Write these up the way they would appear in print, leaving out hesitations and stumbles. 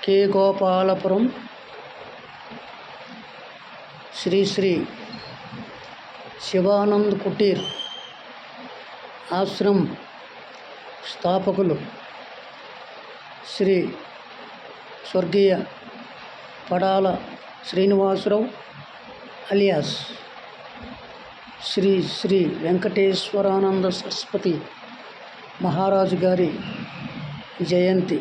కే గోపాలపురం శ్రీ శ్రీ శివానంద్ కుటీర్ ఆశ్రమ్ స్థాపకులు శ్రీ స్వర్గీయ పడాల శ్రీనివాసరావు అలియాస్ శ్రీ శ్రీ వెంకటేశ్వరానంద సరస్వతి మహారాజు గారి జయంతి.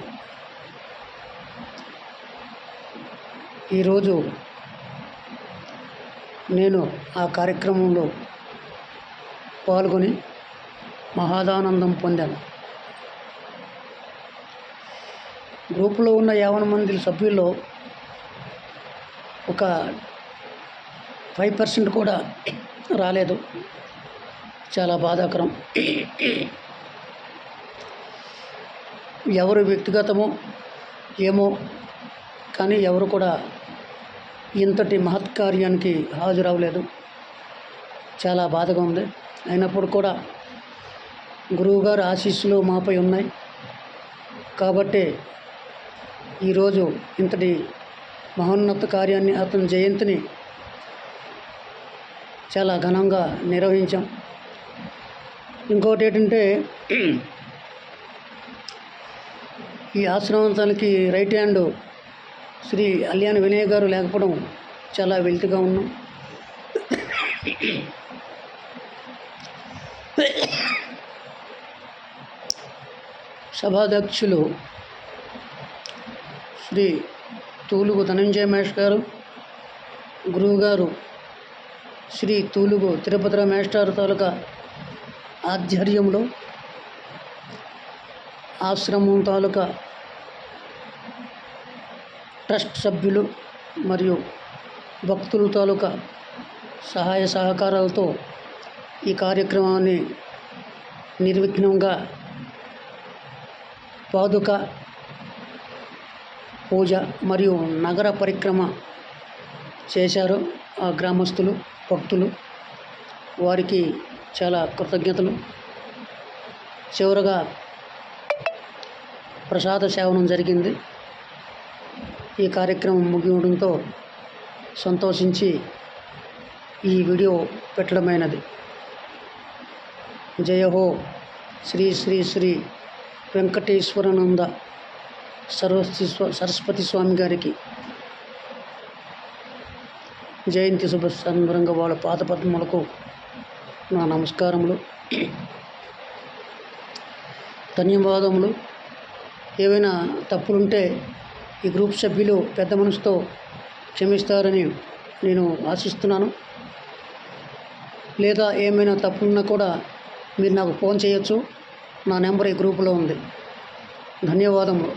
ఈరోజు నేను ఆ కార్యక్రమంలో పాల్గొని మహాదానందం పొందాను. గ్రూపులో ఉన్న 50 మంది సభ్యుల్లో ఒక 5% కూడా రాలేదు. చాలా బాధాకరం. ఎవరు వ్యక్తిగతమో ఏమో కానీ ఎవరు కూడా ఇంతటి మహత్కార్యానికి హాజరవ్వలేదు. చాలా బాధగా ఉంది. అయినప్పుడు కూడా గురువుగారు ఆశీస్సులు మాపై ఉన్నాయి కాబట్టి ఈరోజు ఇంతటి మహోన్నత కార్యాన్ని, అతని జయంతిని చాలా ఘనంగా నిర్వహించాం. ఇంకోటి ఏంటంటే, ఈ ఆశ్రమానికి రైట్ హ్యాండ్ శ్రీ అలియాన్ వినయ్ గారు లేకపోవడం చాలా వెలితిగా ఉన్నాం. సభాధ్యక్షులు శ్రీ తూలుగు ధనంజయ మాస్టర్ గారు, గురువుగారు శ్రీ తూలుగు తిరుపతిరావు మాస్టర్ తాలూకా ఆధ్వర్యంలో ఆశ్రమం తాలూకా ట్రస్ట్ సభ్యులు మరియు భక్తుల తాలూకా సహాయ సహకారాలతో ఈ కార్యక్రమాన్ని నిర్విఘ్నంగా పాదుక పూజ మరియు నగర పరిక్రమ చేశారు. ఆ గ్రామస్తులు, భక్తులు, వారికి చాలా కృతజ్ఞతలు. చివరగా ప్రసాద సేవనం జరిగింది. ఈ కార్యక్రమం ముగియడంతో సంతోషించి ఈ వీడియో పెట్టడమైనది. జయ హో శ్రీ శ్రీ శ్రీ వెంకటేశ్వరానంద సరస్వతి స్వామి గారికి జయంతి శుభ సందర్భంగా వాళ్ళ పాదపద్మలకు నా నమస్కారములు, ధన్యవాదములు. ఏవైనా తప్పులుంటే ఈ గ్రూప్ సభ్యులు పెద్ద మనసుతో క్షమిస్తారని నేను ఆశిస్తున్నాను. లేదా ఏమైనా తప్పులున్నా కూడా మీరు నాకు ఫోన్ చేయొచ్చు. నా నెంబర్ ఈ గ్రూపులో ఉంది. ధన్యవాదములు.